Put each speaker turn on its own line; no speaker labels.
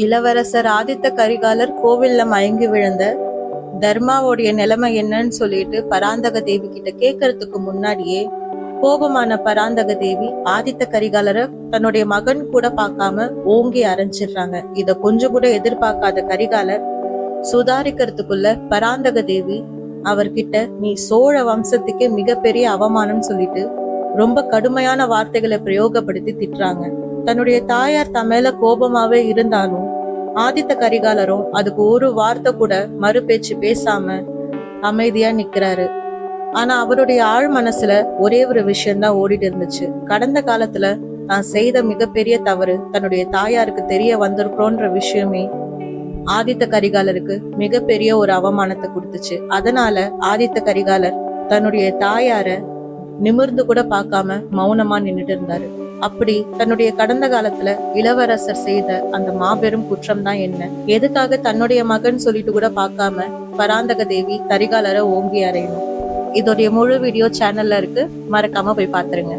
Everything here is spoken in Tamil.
இளவரசர் ஆதித்த கரிகாலர் கோவில்ல மயங்கி விழுந்த தர்மாவுடைய நிலைமை என்னன்னு சொல்லிட்டு பராந்தக தேவி கிட்ட கேட்கறதுக்கு முன்னாடியே கோபமான பராந்தக தேவி ஆதித்த கரிகாலரை தன்னுடைய மகன் கூட பார்க்காம ஓங்கி அரைஞ்சிடுறாங்க. இத கொஞ்சம் கூட எதிர்பார்க்காத கரிகாலர் சுதாரிக்கிறதுக்குள்ள பராந்தக தேவி அவர்கிட்ட நீ சோழ வம்சத்துக்கே மிகப்பெரிய அவமானம் சொல்லிட்டு ரொம்ப கடுமையான வார்த்தைகளை பிரயோகப்படுத்தி திட்டுறாங்க. தன்னுடைய தாயார் தமேல கோபமாவே இருந்தாலும் ஆதித்த கரிகாலரும் அதுக்கு ஒரு வார்த்தை கூட மறு பேச்சு பேசாம அமைதியா நிக்கிறாரு. ஆனா அவருடைய ஆழ் மனசுல ஒரே ஒரு விஷயம்தான் ஓடிட்டு இருந்துச்சு. கடந்த காலத்துல தான் செய்த மிகப்பெரிய தவறு தன்னுடைய தாயாருக்கு தெரிய வந்திருக்கிறோன்ற விஷயமே ஆதித்த கரிகாலருக்கு மிகப்பெரிய ஒரு அவமானத்தை கொடுத்துச்சு. அதனால ஆதித்த கரிகாலர் தன்னுடைய தாயார நிமிர்ந்து கூட பார்க்காம மௌனமா நின்றுட்டு இருந்தாரு. அப்படி தன்னுடைய கடந்த காலத்துல இளவரசர் செய்த அந்த மாபெரும் குற்றம் தான் என்ன, எதுக்காக தன்னுடைய மகன் சொல்லிட்டு கூட பார்க்காம பராந்தக தேவி கரிகாலரை ஓங்கி அறையணும்? இதோடைய முழு வீடியோ சேனல்ல இருக்கு, மறக்காம போய் பாத்துருங்க.